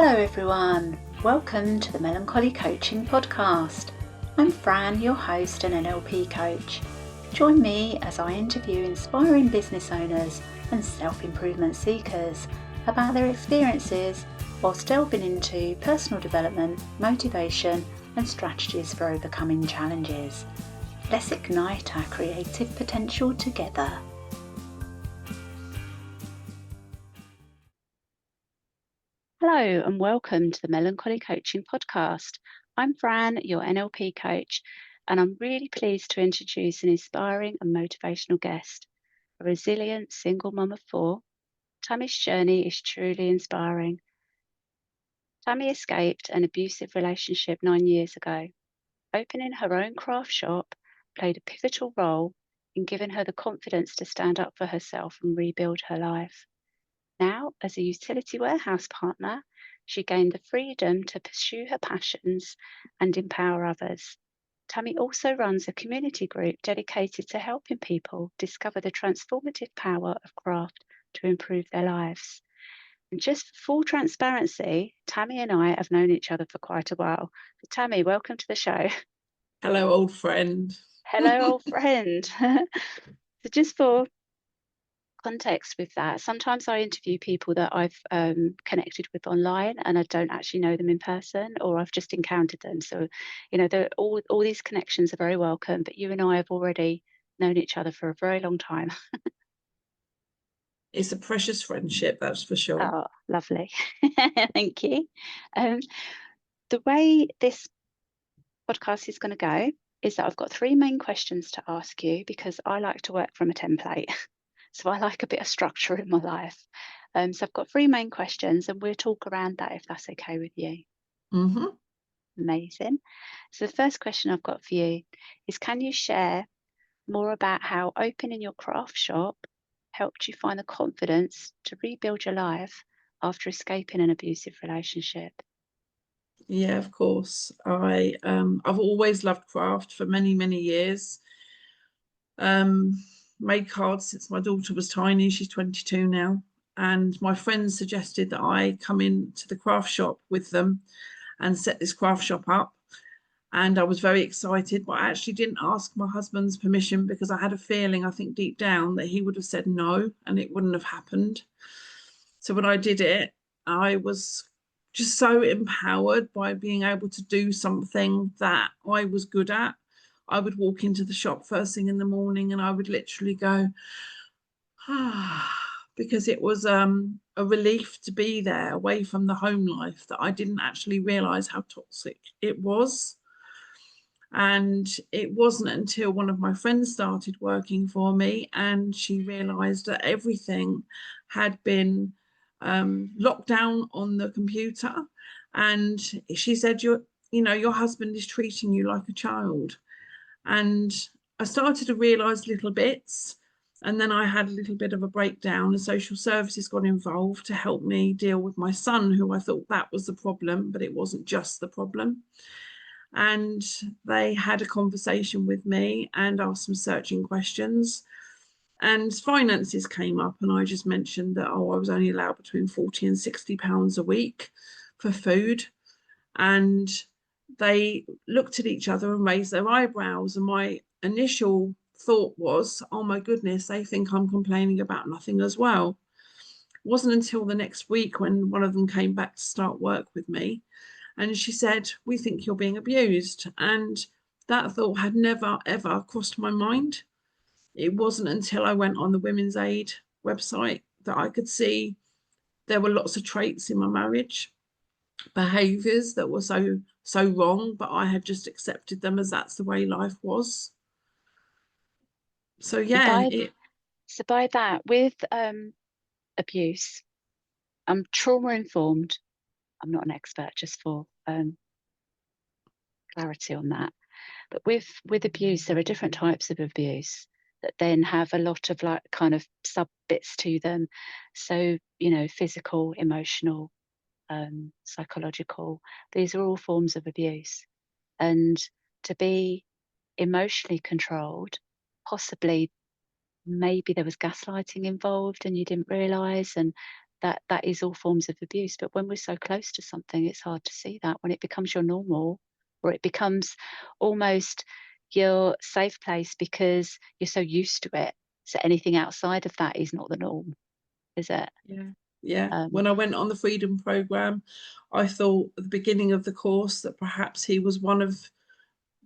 Hello everyone, welcome to the Melancholy Coaching Podcast. I'm Fran, your host and NLP Coach. Join me as I interview inspiring business owners and self-improvement seekers about their experiences whilst delving into personal development, motivation and strategies for overcoming challenges. Let's ignite our creative potential together. Hello and welcome to the Melancholy Coaching Podcast. I'm Fran, your NLP coach, and I'm really pleased to introduce an inspiring and motivational guest, a resilient single mum of 4. Tammy's journey is truly inspiring. Tammy escaped an abusive relationship 9 years ago. Opening her own craft shop played a pivotal role in giving her the confidence to stand up for herself and rebuild her life. Now, as a utility warehouse partner, she gained the freedom to pursue her passions and empower others. Tammy also runs a community group dedicated to helping people discover the transformative power of craft to improve their lives. And just for full transparency, Tammy and I have known each other for quite a while. So Tammy, welcome to the show. Hello, old friend. Hello, old friend. So just for context with that, sometimes I interview people that I've connected with online and I don't actually know them in person, or I've just encountered them. So, all these connections are very welcome, but you and I have already known each other for a very long time. It's a precious friendship, that's for sure. Oh, lovely. Thank you. The way this podcast is going to go is that I've got 3 main questions to ask you because I like to work from a template. So I like a bit of structure in my life. So I've got 3 main questions and we'll talk around that if that's okay with you. Mm-hmm. Amazing. So the first question I've got for you is, can you share more about how opening your craft shop helped you find the confidence to rebuild your life after escaping an abusive relationship? Yeah, of course. I've always loved craft for many, many years. Made cards since my daughter was tiny. She's 22 now. And my friends suggested that I come into the craft shop with them and set this craft shop up. And I was very excited, but I actually didn't ask my husband's permission because I had a feeling, I think deep down, that he would have said no and it wouldn't have happened. So when I did it, I was just so empowered by being able to do something that I was good at. I would walk into the shop first thing in the morning and I would literally go, because it was a relief to be there away from the home life that I didn't actually realize how toxic it was. And it wasn't until one of my friends started working for me and she realized that everything had been locked down on the computer. And she said, your husband is treating you like a child. And I started to realize little bits. And then I had a little bit of a breakdown, and social services got involved to help me deal with my son, who I thought that was the problem, but it wasn't just the problem. And they had a conversation with me and asked some searching questions. And finances came up, and I just mentioned that, I was only allowed between £40 and £60 a week for food. And they looked at each other and raised their eyebrows. And my initial thought was, oh my goodness, they think I'm complaining about nothing as well. It wasn't until the next week when one of them came back to start work with me. And she said, we think you're being abused. And that thought had never, ever crossed my mind. It wasn't until I went on the Women's Aid website that I could see there were lots of traits in my marriage, behaviours that were so wrong, but I had just accepted them as that's the way life was. So yeah. By that, with abuse, I'm trauma informed. I'm not an expert, just for clarity on that. But with abuse, there are different types of abuse that then have a lot of like kind of sub bits to them. So, physical, emotional, psychological, these are all forms of abuse. And to be emotionally controlled, possibly maybe there was gaslighting involved and you didn't realize, and that is all forms of abuse. But when we're so close to something, it's hard to see that. When it becomes your normal, or it becomes almost your safe place because you're so used to it. So anything outside of that is not the norm, is it? Yeah. Yeah. Um, When I went on the Freedom Programme, I thought at the beginning of the course that perhaps he was one of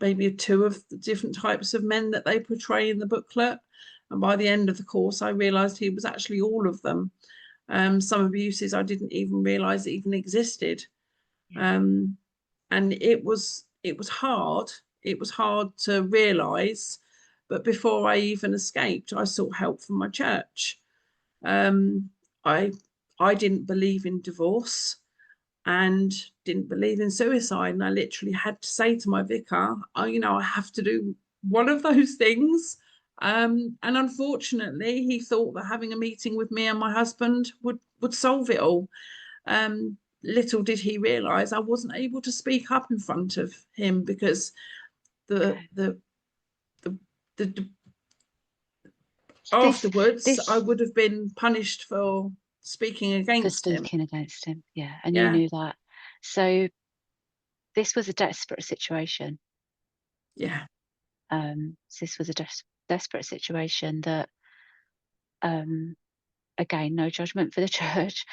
maybe two of the different types of men that they portray in the booklet. And by the end of the course, I realised he was actually all of them. Some abuses I didn't even realise even existed. yeah, Um, and it was hard. It was hard to realise. But before I even escaped, I sought help from my church. Um, I I didn't believe in divorce and didn't believe in suicide. And I literally had to say to my vicar, oh, I have to do one of those things. And unfortunately, he thought that having a meeting with me and my husband would solve it all. Little did he realise I wasn't able to speak up in front of him because the okay. the the, the This afterwards I this would have been punished for speaking for against him. speaking against him, yeah, and you Yeah, knew that. So this was a desperate situation. yeah. So this was a desperate situation that, um, again, no judgment for the church.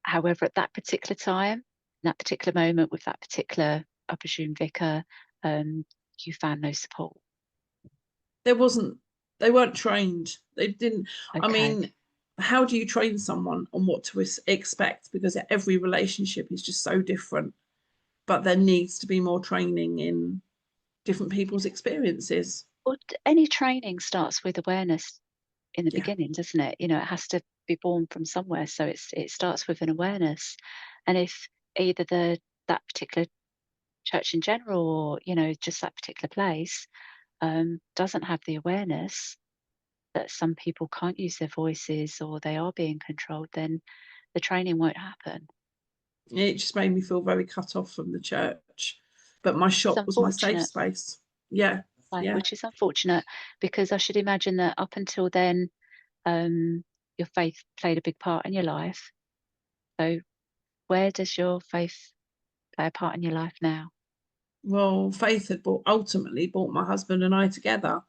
However, at that particular time, that particular moment with that particular, I presume, vicar, you found no support. There wasn't, they weren't trained. They didn't, I Okay. mean, how do you train someone on what to expect? Because every relationship is just so different. But there needs to be more training in different people's experiences. Well, any training starts with awareness in the Yeah. beginning, doesn't it? It has to be born from somewhere. So it starts with an awareness. And if either that particular church in general, or just that particular place, doesn't have the awareness that some people can't use their voices or they are being controlled, then the training won't happen. It just made me feel very cut off from the church. But my It's shop was my safe unfortunate, space. Yeah. right? Yeah. Which is unfortunate because I should imagine that up until then, um, your faith played a big part in your life. So where does your faith play a part in your life now? Well, faith had ultimately brought my husband and I together.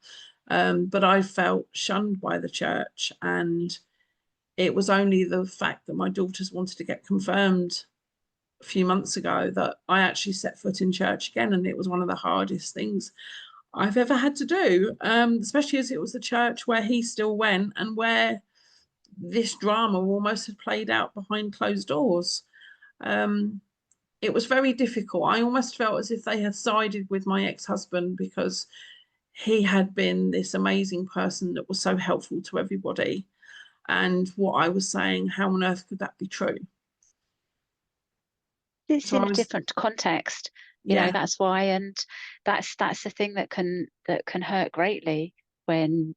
But I felt shunned by the church, and it was only the fact that my daughters wanted to get confirmed a few months ago that I actually set foot in church again, and it was one of the hardest things I've ever had to do, especially as it was the church where he still went and where this drama almost had played out behind closed doors. Um, it was very difficult. I almost felt as if they had sided with my ex-husband because he had been this amazing person that was so helpful to everybody. And what I was saying, how on earth could that be true? It's So in I a was, different context, yeah, that's why, and that's the thing that can hurt greatly when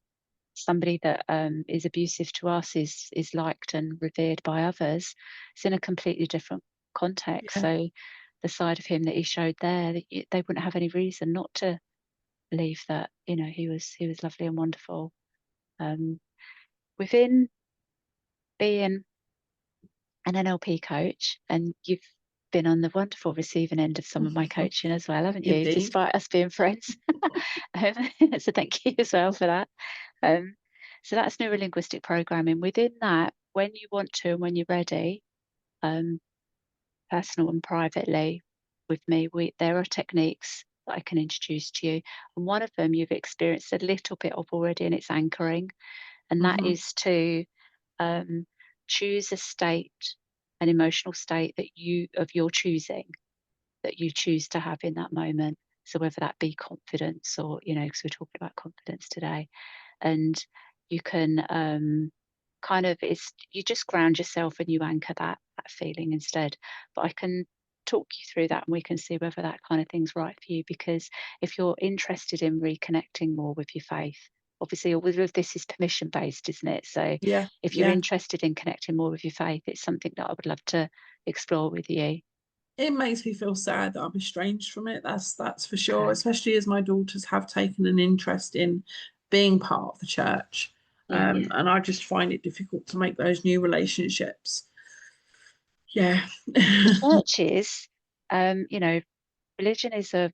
somebody that is abusive to us is liked and revered by others. It's in a completely different context. yeah. So the side of him that he showed there, they wouldn't have any reason not to believe that he was lovely and wonderful. Um, Within being an NLP coach, and you've been on the wonderful receiving end of some of my coaching as well, haven't you? Indeed. Despite us being friends. Um, so thank you as well for that. Um, so that's neurolinguistic programming. Within that, when you want to and when you're ready, um, personal and privately with me, there are techniques that I can introduce to you. And one of them you've experienced a little bit of already, and it's anchoring. And that Mm-hmm. is to choose a state, an emotional state of your choosing, that you choose to have in that moment. So whether that be confidence or, because we're talking about confidence today, and you can kind of it's you just ground yourself and you anchor that feeling instead. But I can talk you through that and we can see whether that kind of thing's right for you, because if you're interested in reconnecting more with your faith, obviously all of this is permission based, isn't it? So Yeah, if you're yeah. interested in connecting more with your faith, it's something that I would love to explore with you. It makes me feel sad that I'm estranged from it. That's for sure, Okay. especially as my daughters have taken an interest in being part of the church. And I just find it difficult to make those new relationships. Yeah. Churches, religion is a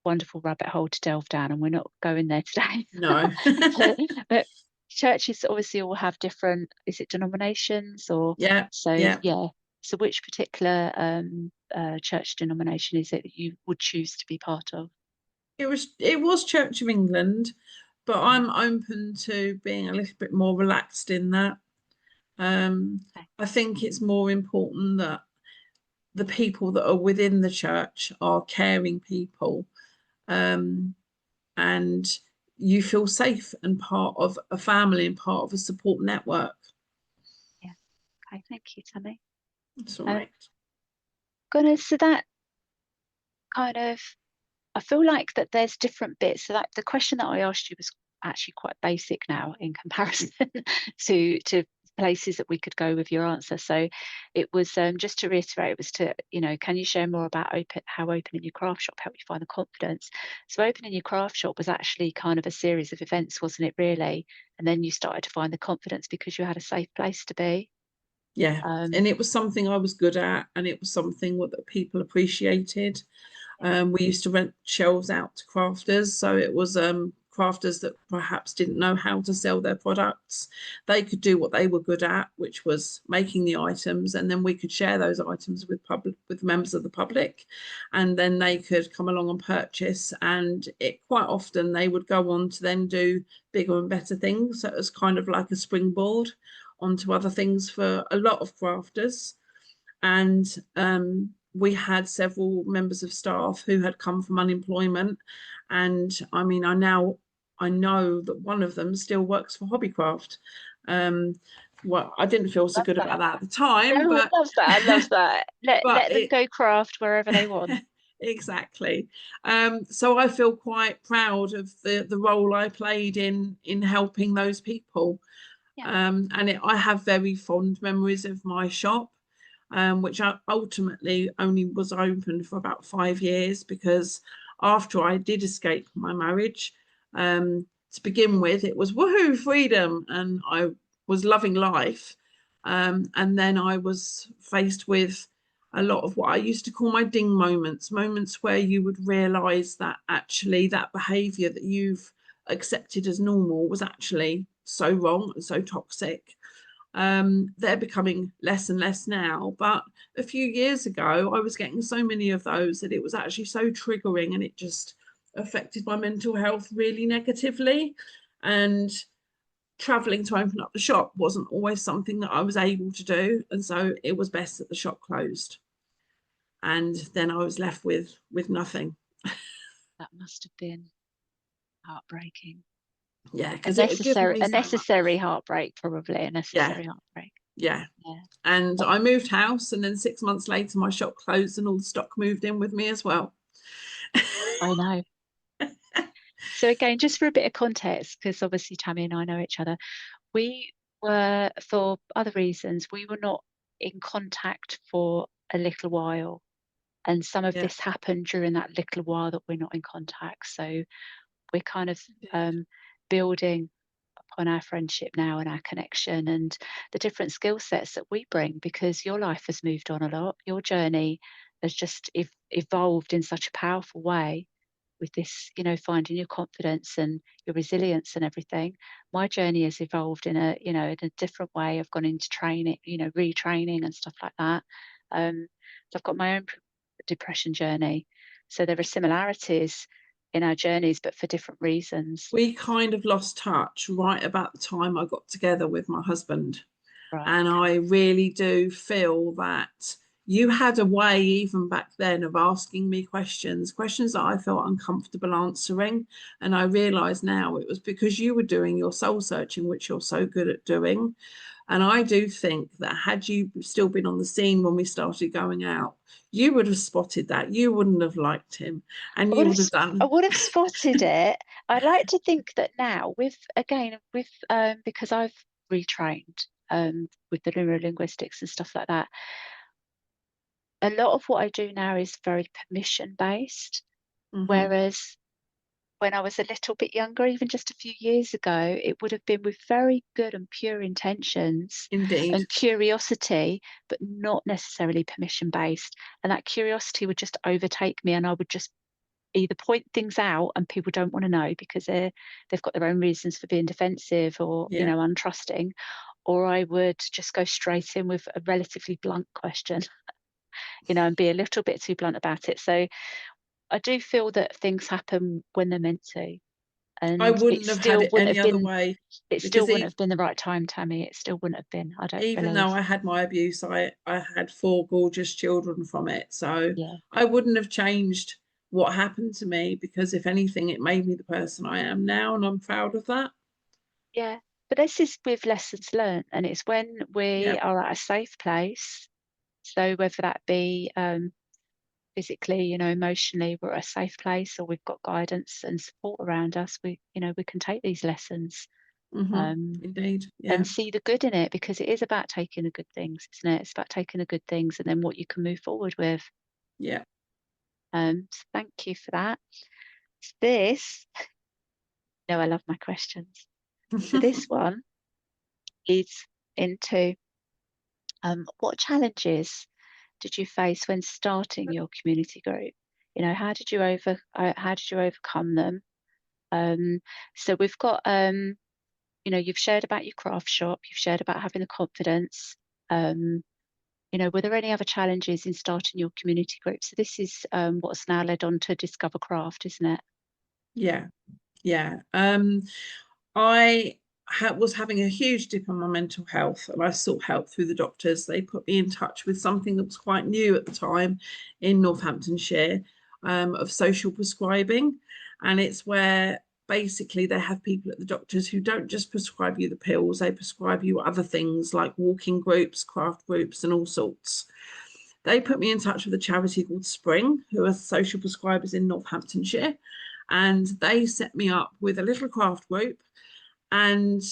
wonderful rabbit hole to delve down, and we're not going there today. No. But churches obviously all have different, is it denominations or Yeah, so? yeah. Yeah. So which particular church denomination is it that you would choose to be part of? It was Church of England, but Mm, I'm open to being a little bit more relaxed in that. Um, okay. I think it's more important that the people that are within the church are caring people, um, and you feel safe and part of a family and part of a support network. Yeah. Okay. Thank you, Tammy. That's all Um, right. so that kind of, I feel like that there's different bits. So that the question that I asked you was actually quite basic now in comparison to places that we could go with your answer. So it was, just to reiterate, it was to, can you share more about how opening your craft shop helped you find the confidence? So opening your craft shop was actually kind of a series of events, wasn't it, really? And then you started to find the confidence because you had a safe place to be. Yeah. Um, And it was something I was good at, and it was something that people appreciated. We used to rent shelves out to crafters, so it was crafters that perhaps didn't know how to sell their products. They could do what they were good at, which was making the items, and then we could share those items with members of the public, and then they could come along and purchase. And it quite often they would go on to then do bigger and better things. So it was kind of like a springboard onto other things for a lot of crafters. And we had several members of staff who had come from unemployment, and I mean, I know that one of them still works for Hobbycraft. Well, I didn't feel so love good about that. that at the time, No, I but love that. I love that. Let but let them it go craft wherever they want. exactly. So I feel quite proud of the role I played in helping those people. Yeah. I have very fond memories of my shop, which I ultimately only was open for about 5 years, because after I did escape my marriage, to begin with, it was woohoo, freedom, and I was loving life. And then I was faced with a lot of what I used to call my ding moments, moments where you would realize that actually that behavior that you've accepted as normal was actually so wrong and so toxic. They're becoming less and less now, but a few years ago I was getting so many of those that it was actually so triggering, and it just affected my mental health really negatively. And traveling to open up the shop wasn't always something that I was able to do, and so it was best that the shop closed, and then I was left with nothing. That must have been heartbreaking. Yeah, A because it had given necessary me a so much. necessary heartbreak, probably a Yeah, necessary heartbreak. yeah. Yeah. And Um, I moved house, and then 6 months later my shop closed and all the stock moved in with me as well. I know. So again, just for a bit of context, because obviously Tammy and I know each other, we were, for other reasons, we were not in contact for a little while. And some of Yeah, this happened during that little while that we're not in contact. So we're kind of I did. building upon our friendship now and our connection and the different skill sets that we bring, because your life has moved on a lot. Your journey has just evolved in such a powerful way with this, finding your confidence and your resilience and everything. My journey has evolved in a different way. I've gone into training, retraining and stuff like that. So I've got my own depression journey. So there are similarities in our journeys, but for different reasons. We kind of lost touch right about the time I got together with my husband. Right. And Okay. I really do feel that you had a way, even back then, of asking me questions that I felt uncomfortable answering. And I realize now it was because you were doing your soul searching, which you're so good at doing. And I do think that had you still been on the scene when we started going out, you would have spotted that. You wouldn't have liked him, and I you would have would have I done. would have spotted it. I'd like to think that now because I've retrained with the neurolinguistics and stuff like that, a lot of what I do now is very permission based. Mhm. Whereas when I was a little bit younger, even just a few years ago, it would have been with very good and pure intentions Indeed. and curiosity, but not necessarily permission based. And that curiosity would just overtake me, and I would just either point things out and people don't want to know because they've got their own reasons for being defensive or, Yeah. untrusting, or I would just go straight in with a relatively blunt question, and be a little bit too blunt about it. So I do feel that things happen when they're meant to, I and wouldn't have had it any other way, it still because wouldn't have been the right time, Tammy. It still wouldn't have been, I don't even believe. though I had my abuse, I had 4 gorgeous children from it. So Yeah. I wouldn't have changed what happened to me, because if anything, it made me the person I am now, and I'm proud of that. Yeah. But this is with lessons learned, and it's when we Yeah. are at a safe place. So whether that be physically, emotionally, we're at a safe place, or we've got guidance and support around us, we can take these lessons, Indeed. and Yeah. see the good in it, because it is about taking the good things, isn't it? It's about taking the good things and then what you can move forward with. Yeah. So thank you for that. This, no, I love my questions. So this one is into what challenges did you face when starting your community group? How did you overcome them? Um, so we've got you've shared about your craft shop, you've shared about having the confidence. Um, were there any other challenges in starting your community group? So this is what's now led on to Discover Craft, isn't it? Yeah. Yeah. I was having a huge dip on my mental health, and I sought help through the doctors. They put me in touch with something that was quite new at the time in Northamptonshire, of social prescribing. And it's where basically they have people at the doctors who don't just prescribe you the pills, they prescribe you other things like walking groups, craft groups, and all sorts. They put me in touch with a charity called Spring, who are social prescribers in Northamptonshire. And they set me up with a little craft group. And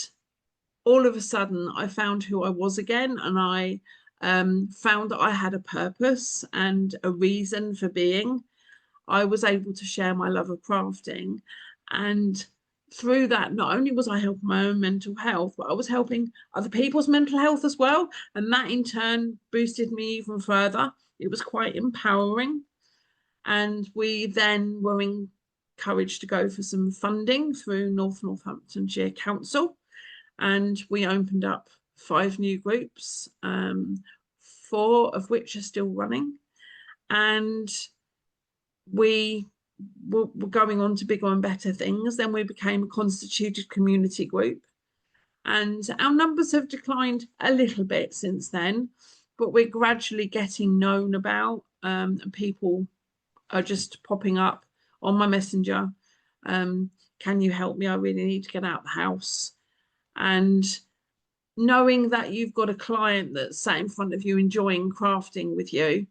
all of a sudden, I found who I was again. And I found that I had a purpose and a reason for being. I was able to share my love of crafting. And through that, not only was I helping my own mental health, but I was helping other people's mental health as well. And that in turn boosted me even further. It was quite empowering. And we then were encouraged to go for some funding through Northamptonshire Council. And we opened up 5 new groups, 4 of which are still running. And we were going on to bigger and better things. Then we became a constituted community group. And our numbers have declined a little bit since then, but we're gradually getting known about, and people are just popping up on my messenger. Can you help me? I really need to get out of the house. And knowing that you've got a client that's sat in front of you enjoying crafting with you,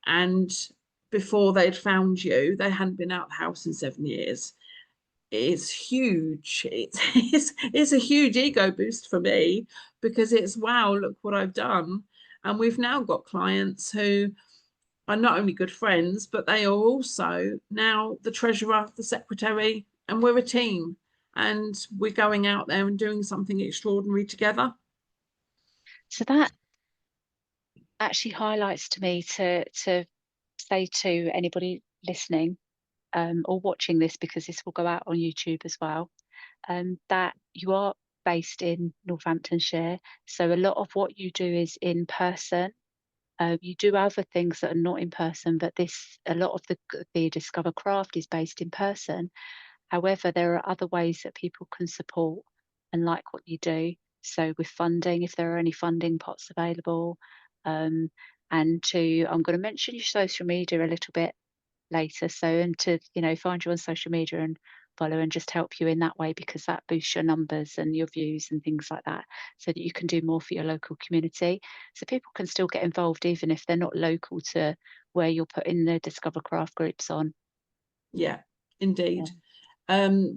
and before they'd found you, they hadn't been out of the house in 7 years. It's huge. It's a huge ego boost for me, because it's, wow, look what I've done. And we've now got clients who are not only good friends, but they are also now the treasurer, the secretary, and we're a team. And we're going out there and doing something extraordinary together. So that actually highlights to me to say to anybody listening or watching this, because this will go out on YouTube as well, that you are based in Northamptonshire. So a lot of what you do is in person. You do other things that are not in person, but a lot of the Discover Craft is based in person. However, there are other ways that people can support and like what you do. So with funding, if there are any funding pots available, um, I'm going to mention your social media a little bit later. So, and to, find you on social media and follow and just help you in that way, because that boosts your numbers and your views and things like that, so that you can do more for your local community. So people can still get involved even if they're not local to where you're putting the Discover Craft groups on. Yeah, Yeah. indeed.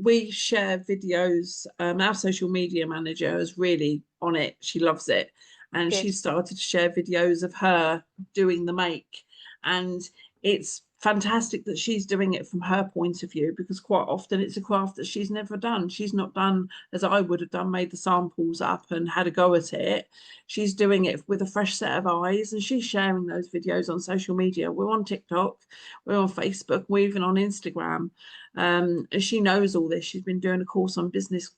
We share videos. Our social media manager is really on it. She loves it. And Good. she started to share videos of her doing the make. And it's fantastic that she's doing it from her point of view, because quite often it's a craft that she's never done. She's not done as I would have done, made the samples up and had a go at it. She's doing it with a fresh set of eyes, and she's sharing those videos on social media. We're on TikTok, we're on Facebook, we're even on Instagram. And she knows all this. She's been doing a course on business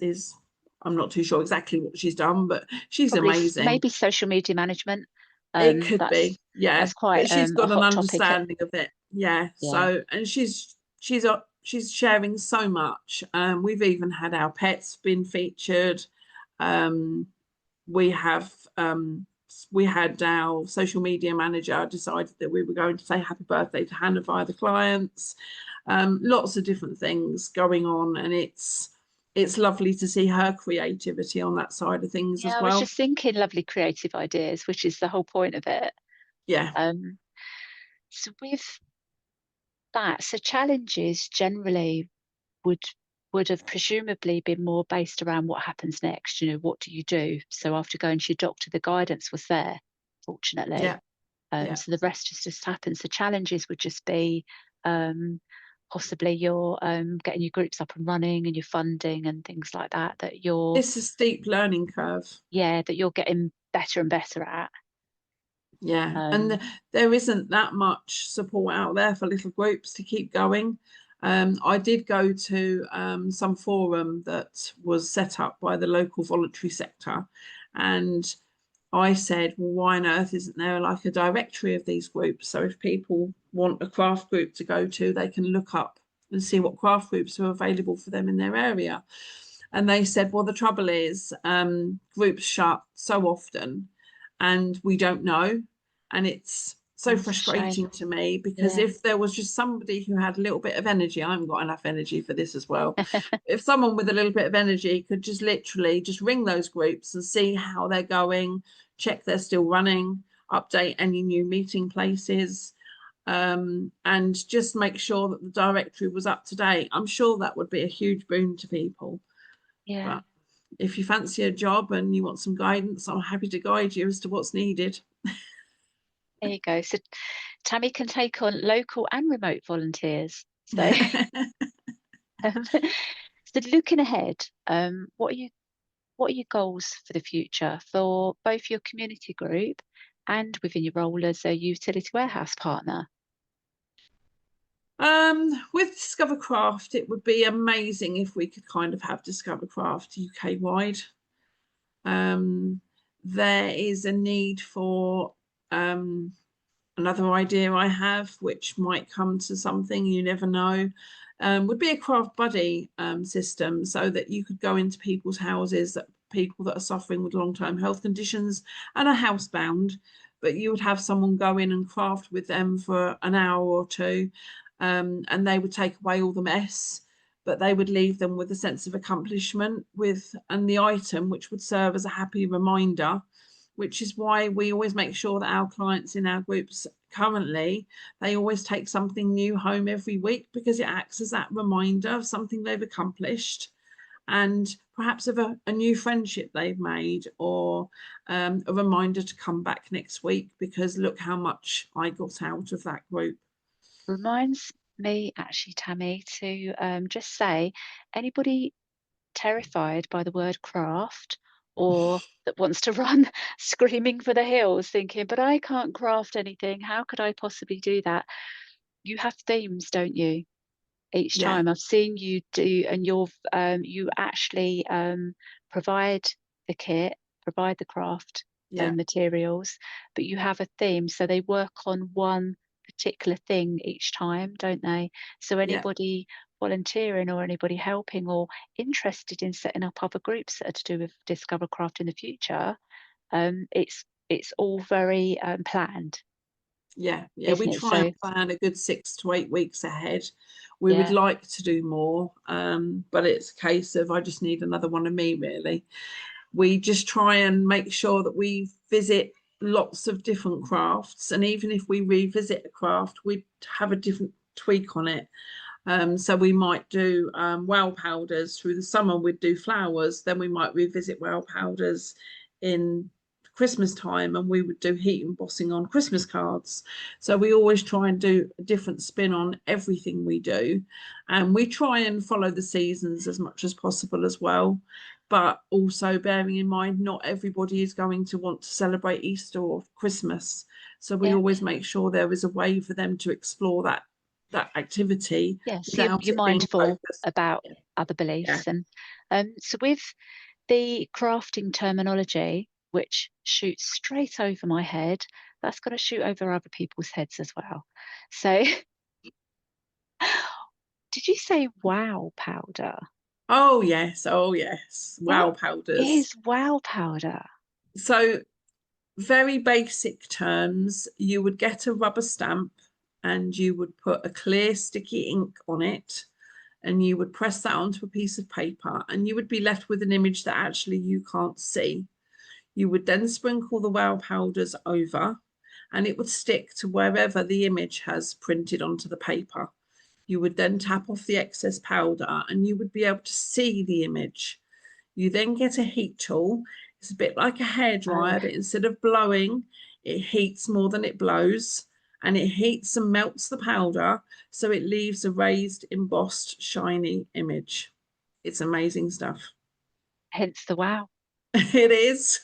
is, I'm not too sure exactly what she's done, but she's Probably amazing. maybe social media management. It could That's be, yeah, quite but she's a got an hot topic. understanding of it, yeah. Yeah. So, and she's sharing so much. We've even had our pets been featured. Um, we have we had our social media manager decided that we were going to say happy birthday to Hannah via the clients. Lots of different things going on, and it's lovely to see her creativity on that side of things Yeah, as I was well. just thinking lovely creative ideas, which is the whole point of it. Yeah, Um, so with that, so challenges generally would would have presumably been more based around what happens next. You know, what do you do? So after going to your doctor, the guidance was there, fortunately. yeah, yeah. So the rest just happens. The challenges would just be possibly you're getting your groups up and running and your funding and things like that. That you're It's a steep learning curve. yeah, that you're getting better and better at. Yeah, and Um, there isn't that much support out there for little groups to keep going. I did go to some forum that was set up by the local voluntary sector, and I said, well, why on earth isn't there like a directory of these groups? So if people want a craft group to go to, they can look up and see what craft groups are available for them in their area. And they said, well, the trouble is groups shut so often and we don't know. And it's so that's a shame. frustrating to me, because Yeah. if there was just somebody who had a little bit of energy, I haven't got enough energy for this as well. If someone with a little bit of energy could just literally just ring those groups and see how they're going, check they're still running, update any new meeting places, and just make sure that the directory was up to date, I'm sure that would be a huge boon to people. Yeah. But if you fancy a job and you want some guidance, I'm happy to guide you as to what's needed. There you go. So Tammy can take on local and remote volunteers. So, um, so looking ahead, what are your goals for the future for both your community group and within your role as a utility warehouse partner? With Discover Craft, it would be amazing if we could kind of have Discover Craft UK wide. Um, there is a need for another idea I have, which might come to something, you never know, would be a craft buddy system, so that you could go into people's houses, that people that are suffering with long-term health conditions and are housebound, but you would have someone go in and craft with them for an hour or two, and they would take away all the mess, but they would leave them with a sense of accomplishment with and the item which would serve as a happy reminder, which is why we always make sure that our clients in our groups currently, they always take something new home every week, because it acts as that reminder of something they've accomplished, and perhaps of a new friendship they've made, or a reminder to come back next week because look how much I got out of that group. Reminds me actually, Tammy, to just say anybody terrified by the word craft or that wants to run screaming for the hills thinking, but I can't craft anything. How could I possibly do that? You have themes, don't you? Each Yeah, time I've seen you do, and you actually provide the kit, provide the craft yeah, materials, but you have a theme, so they work on one particular thing each time, don't they? So yeah, anybody volunteering or anybody helping or interested in setting up other groups that are to do with Discover Craft in the future, it's all very planned, yeah, yeah. We isn't it? try and So plan a good 6 to 8 weeks ahead. We would yeah, like to do more, but it's a case of I just need another one of me, really. We just try and make sure that we visit lots of different crafts, and even if we revisit a craft, we have a different tweak on it. So we might do well powders through the summer, we'd do flowers, then we might revisit well powders in Christmas time, and we would do heat embossing on Christmas cards. So we always try and do a different spin on everything we do. And we try and follow the seasons as much as possible as well. But also bearing in mind, not everybody is going to want to celebrate Easter or Christmas. So we Yeah. always make sure there is a way for them to explore that activity Yeah. So without you're it being mindful focused. about other Yeah. beliefs. And so with the crafting terminology, which shoots straight over my head, that's got to shoot over other people's heads as well. So did you say wow powder? Oh yes, oh yes. What Wow powders. is wow powder? So very basic terms, you would get a rubber stamp and you would put a clear sticky ink on it, and you would press that onto a piece of paper, and you would be left with an image that actually you can't see. You would then sprinkle the wow powders over, and it would stick to wherever the image has printed onto the paper. You would then tap off the excess powder and you would be able to see the image. You then get a heat tool. It's a bit like a Oh, hairdryer, but instead of blowing, it heats more than it blows, and it heats and melts the powder so it leaves a raised, embossed, shiny image. It's amazing stuff. hence the wow. It is.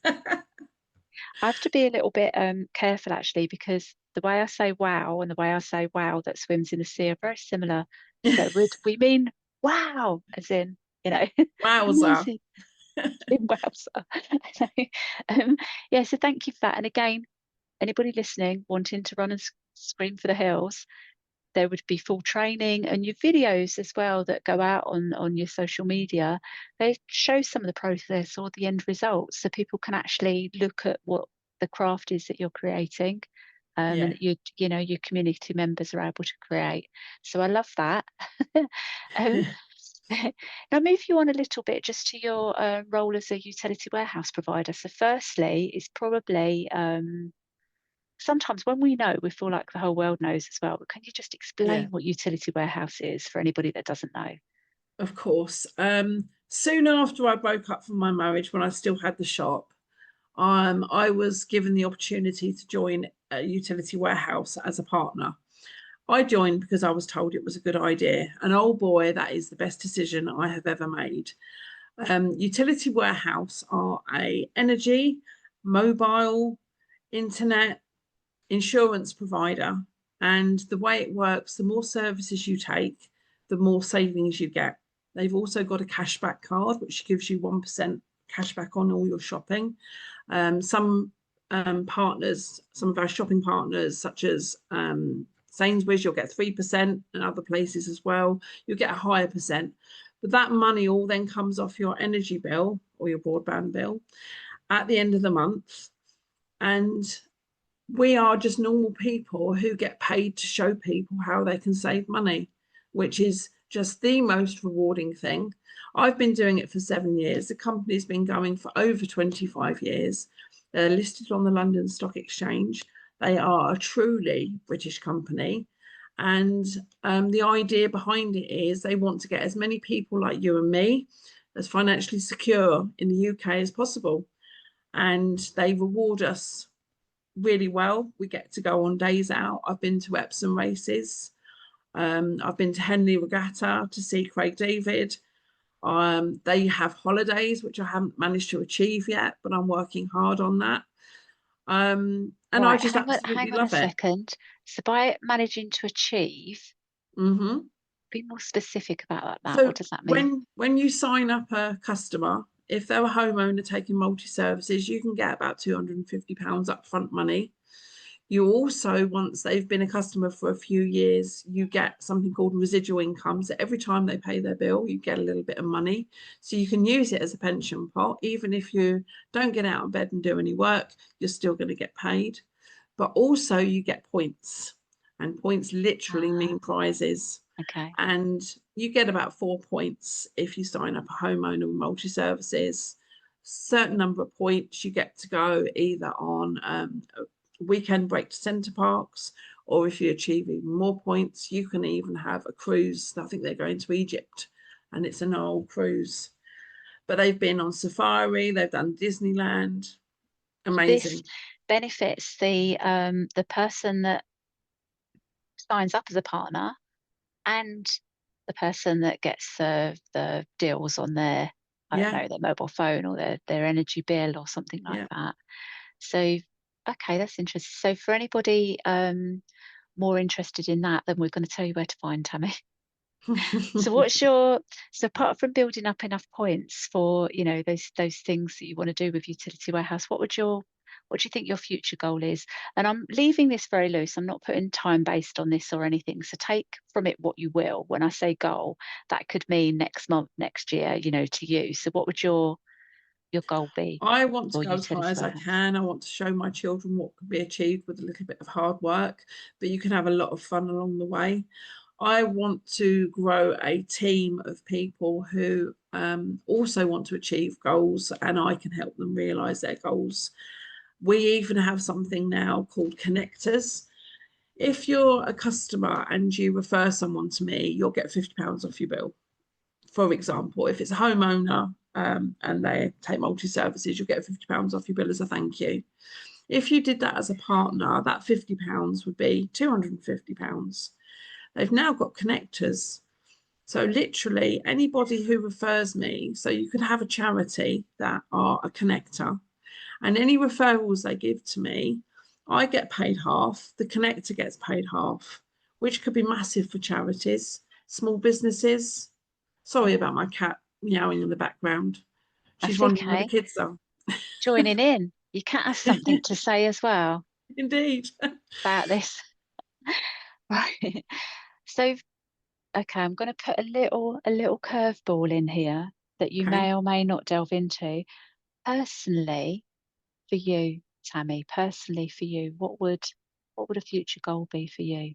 I have to be a little bit careful actually, because the way I say wow and the way I say wow that swims in the sea are very similar. So we mean wow, as in, Wowza. amazing. Wowza. So, um, yeah, so thank you for that. And again, anybody listening wanting to run and scream for the hills, there would be full training, and your videos as well that go out on your social media. They show some of the process or the end results, so people can actually look at what the craft is that you're creating, and Yeah. that your community members are able to create. So I love that. um, now move you on a little bit just to your role as a utility warehouse provider. So firstly, it's probably sometimes when we know, we feel like the whole world knows as well. But can you just Yeah. explain what utility warehouse is for anybody that doesn't know? Of course. Soon after I broke up from my marriage, when I still had the shop, I was given the opportunity to join a utility warehouse as a partner. I joined because I was told it was a good idea. And oh boy, that is the best decision I have ever made. Utility warehouse are a energy, mobile, internet, insurance provider. And the way it works, the more services you take, the more savings you get. They've also got a cashback card, which gives you 1% cashback on all your shopping. Some partners, some of our shopping partners, such as Sainsbury's, you'll get 3%, and other places as well, you'll get a higher percent. But that money all then comes off your energy bill or your broadband bill at the end of the month. And we are just normal people who get paid to show people how they can save money, which is just the most rewarding thing. I've been doing it for 7 years. The company's been going for over 25 years. They're listed on the London Stock Exchange. They are a truly British company. And the idea behind it is they want to get as many people like you and me as financially secure in the UK as possible. And they reward us really well. We get to go on days out. I've been to Epsom races. I've been to Henley Regatta to see Craig David. They have holidays, which I haven't managed to achieve yet, but I'm working hard on that. And I Right, just hang absolutely on a love it. second. So by managing to achieve, Mm-hmm. be more specific about that. What So does that mean? when you sign up a customer, if they're a homeowner taking multi-services, you can get about £250 upfront money. You also, once they've been a customer for a few years, you get something called residual income. So every time they pay their bill, you get a little bit of money. So you can use it as a pension pot. Even if you don't get out of bed and do any work, you're still going to get paid. But also you get points, and points literally Ah, mean prizes. okay. And you get about 4 points if you sign up a homeowner with multi-services. Certain number of points you get to go either on a weekend break to Centre Parks, or if you achieve even more points, you can even have a cruise. I think they're going to Egypt, and it's an old cruise. But they've been on safari, they've done Disneyland. This Amazing. benefits the person that signs up as a partner and the person that gets the deals on their, I don't Yeah, know, their mobile phone or their energy bill or something like yeah. that. So, okay, that's interesting. So for anybody more interested in that, then we're going to tell you where to find Tammy. So what's your so apart from building up enough points for, those things that you want to do with Utility Warehouse, what do you think your future goal is? And I'm leaving this very loose. I'm not putting time based on this or anything. So take from it what you will. When I say goal, that could mean next month, next year, to you. So what would your goal be I want to for go as high Utility as I Warehouse? can. I want to show my children what can be achieved with a little bit of hard work, but you can have a lot of fun along the way. I want to grow a team of people who also want to achieve goals, and I can help them realize their goals. We even have something now called connectors. If you're a customer and you refer someone to me, you'll get £50 off your bill. For example, if it's a homeowner and they take multi-services, you'll get £50 off your bill as a thank you. If you did that as a partner, that £50 would be £250. They've now got connectors. So literally anybody who refers me, so you could have a charity that are a connector, and any referrals they give to me, I get paid half, the connector gets paid half, which could be massive for charities, small businesses. Sorry Yeah, about my cat meowing in the background. She's that's wondering where the okay. kids are. Joining in. Your cat has something to say as well Indeed. about this. Right. So, okay, I'm going to put a little curveball in here that you Okay. may or may not delve into. Personally, for you, Tammy, personally for you, what would a future goal be for you?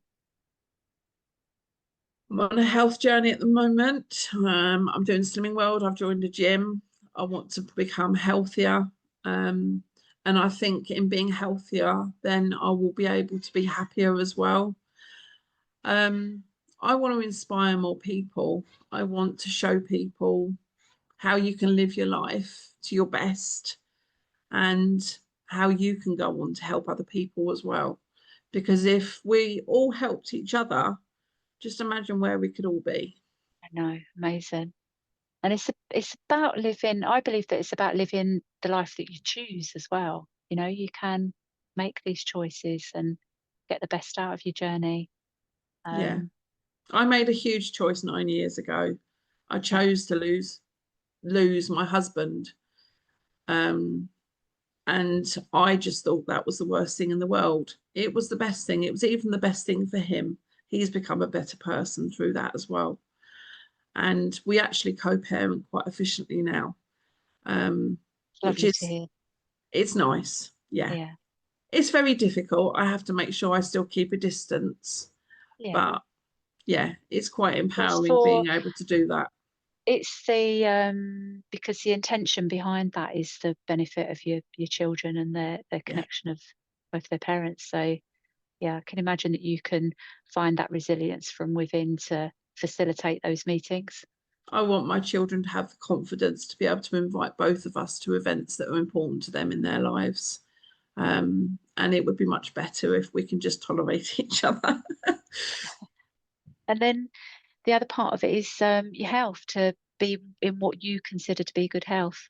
I'm on a health journey at the moment. I'm doing Slimming World. I've joined a gym. I want to become healthier. Um, and I think in being healthier, then I will be able to be happier as well. Um, I want to inspire more people. I want to show people how you can live your life to your best and how you can go on to help other people as well. Because if we all helped each other, just imagine where we could all be. I know, amazing. And it's about living, I believe that it's about living the life that you choose as well. You can make these choices and get the best out of your journey. Yeah. Um, I made a huge choice 9 years ago. I yeah, chose to lose my husband. Um, and I just thought that was the worst thing in the world. It was the best thing. It was even the best thing for him. He's become a better person through that as well. And we actually co-parent quite efficiently now, it's which lovely to is hear. it's nice. Yeah, Yeah, it's very difficult. I have to make sure I still keep a distance, yeah. but yeah, it's quite It's empowering for being able to do that. it's the because the intention behind that is the benefit of your children and their Yeah, connection of both their parents. So yeah, I can imagine that you can find that resilience from within to facilitate those meetings. I want my children to have the confidence to be able to invite both of us to events that are important to them in their lives. And it would be much better if we can just tolerate each other. And then the other part of it is your health to be in what you consider to be good health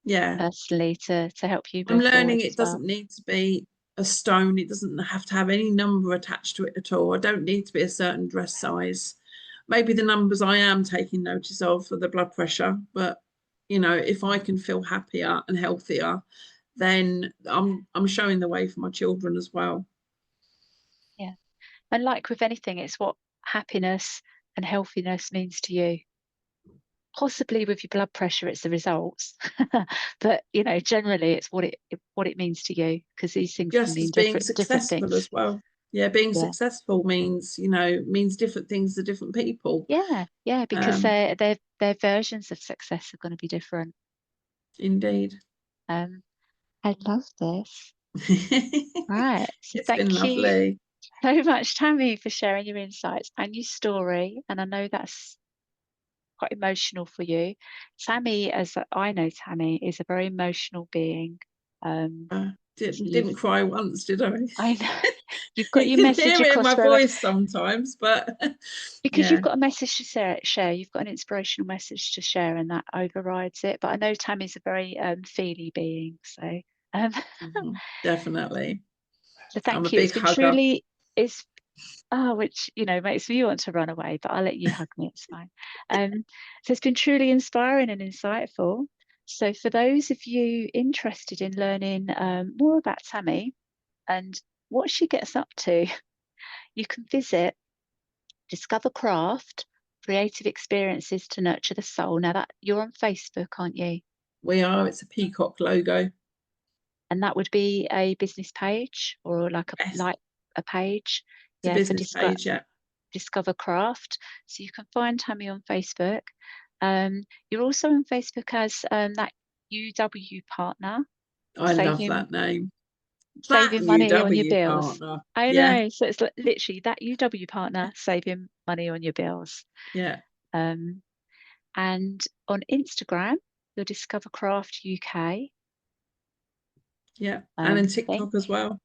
Yeah, personally to help you I'm move learning forward as it well. doesn't need to be a stone. It doesn't have to have any number attached to it at all. I don't need to be a certain dress size. Maybe the numbers I am taking notice of for the blood pressure, but if I can feel happier and healthier, then I'm showing the way for my children as well. Yeah. And like with anything, it's what happiness and healthiness means to you. Possibly with your blood pressure, it's the results, but generally, it's what it means to you because these things can Just as mean being different successful as things. well. Yeah, being Yeah, successful means different things to different people. yeah, because Um, their versions of success are going to be different. Indeed. Um, I love this. Right, so It's been thank you lovely. so much, Tammy, for sharing your insights and your story. And I know that's quite emotional for you. Tammy, as I know Tammy, is a very emotional being. Didn't cry once, did I? I know you've got You your can message hear it in across my very well, voice sometimes, but because you've yeah. got a message to share. You've got an inspirational message to share, and that overrides it. But I know Tammy's a very feely being, so Definitely. so I'm a thank you. It's big been hugger. truly is which makes me want to run away, but I'll let you hug me. It's fine. So it's been truly inspiring and insightful. So for those of you interested in learning more about Tammy and what she gets up to, you can visit Discover Craft, Creative Experiences to Nurture the Soul. Now that you're on Facebook, aren't you? We are. It's a peacock logo. And that would be a business page or Yes, a page, it's a yeah, for business page. Yeah, Discover Craft. So you can find Tammy on Facebook. You're also on Facebook as that UW partner, I love saving that name. That saving money on your UW bills. partner. I Yeah, know. So it's literally that UW partner saving money on your bills. yeah, Um, and on Instagram, you'll Discover Craft UK. yeah, and in I think TikTok as well.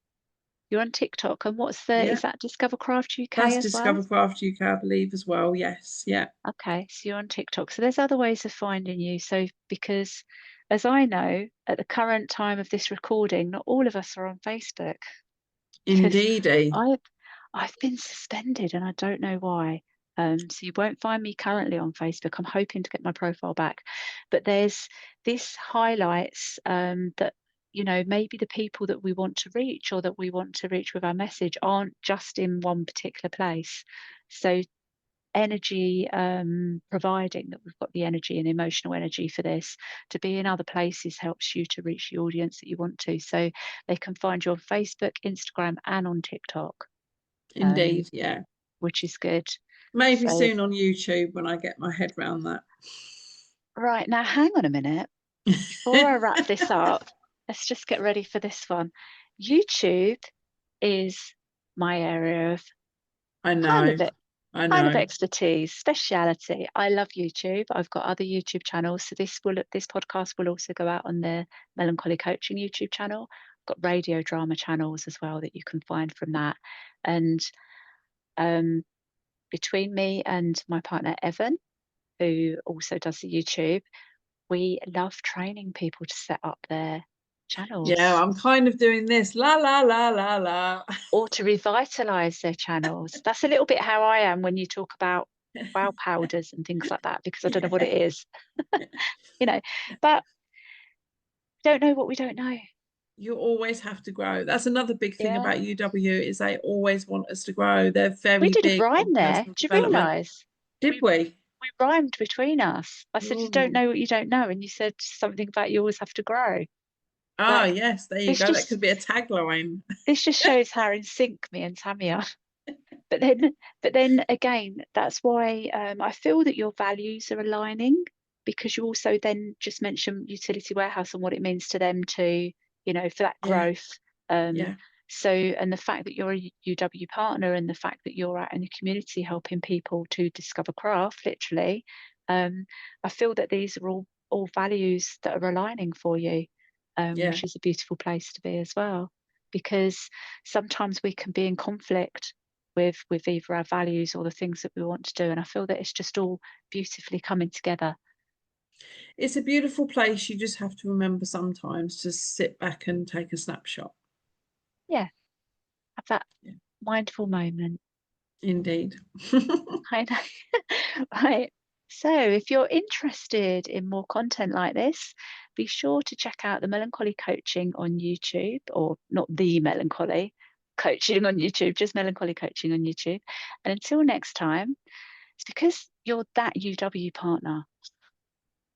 you're on TikTok. And Yeah, is that Discover Craft UK that's as well? Discover Craft UK, I believe, as well. Yes, yeah, Okay, so you're on TikTok. So there's other ways of finding you. So because as I know, at the current time of this recording, not all of us are on Facebook because indeedy. I've I've been suspended and I don't know why. So you won't find me currently on Facebook. I'm hoping to get my profile back. But this highlights that maybe the people that we want to reach or that we want to reach with our message aren't just in one particular place. So energy providing that we've got the energy and emotional energy for this to be in other places helps you to reach the audience that you want to, so they can find you on Facebook, Instagram, and on TikTok, Indeed, yeah. which is good. Maybe So soon on YouTube when I get my head around that. right now, hang on a minute before I wrap this up. Let's just get ready for this one. YouTube is my area of I kind know, of it I kind of know. expertise, speciality. I love YouTube. I've got other YouTube channels. So this podcast will also go out on the Melancholy Coaching YouTube channel. I've got radio drama channels as well that you can find from that. And um, between me and my partner Evan, who also does the YouTube, we love training people to set up their Yeah, channels I'm kind of doing this. La la la la la. or to revitalize their channels. That's a little bit how I am when you talk about wow powders and things like that, because I don't know what Yeah. it is. you know, but don't know what we don't know. You always have to grow. That's another big thing Yeah. about UW is they always want us to grow. They're We very did a big rhyme on there. personal Do you development. realise? Did We we? we rhymed between us. I said, you don't Mm. know what you don't know. And you said something about you always have to grow. Ah, Like yes, there you this go. That just could be a tagline. this just shows how in sync me and Tammy are. But then again, that's why I feel that your values are aligning, because you also then just mentioned utility warehouse and what it means to them to, for that Yeah, growth. Um, yeah. so, and the fact that you're a UW partner and the fact that you're out in the community helping people to discover craft, literally, I feel that these are all values that are aligning for you, Yeah, which is a beautiful place to be as well, because sometimes we can be in conflict with either our values or the things that we want to do, and I feel that it's just all beautifully coming together. it's a beautiful place. You just have to remember sometimes to sit back and take a snapshot. Yeah, have that Yeah, mindful moment. indeed. I know. Right, so if you're interested in more content like this, be sure to check out the Melancholy Coaching on YouTube, or not the Melancholy Coaching on YouTube, just Melancholy Coaching on YouTube. And until next time, it's because you're that UW partner.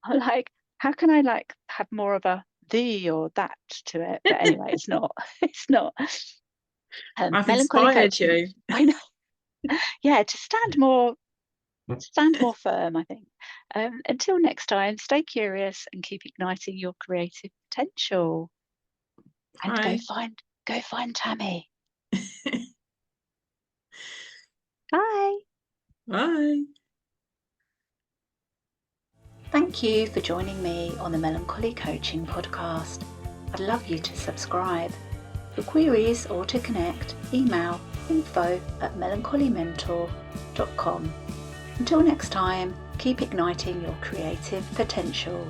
I'm like, how can I have more of a the or that to it? But anyway, it's not. It's not. I've Melancholy inspired coaching. you. I know. Yeah, to stand more firm, I think. Until next time, stay curious and keep igniting your creative potential. And Bye. go find Tammy. Bye. Bye. Thank you for joining me on the Melancholy Coaching podcast. I'd love you to subscribe. For queries or to connect, email info@melancholymentor.com. Until next time, keep igniting your creative potential.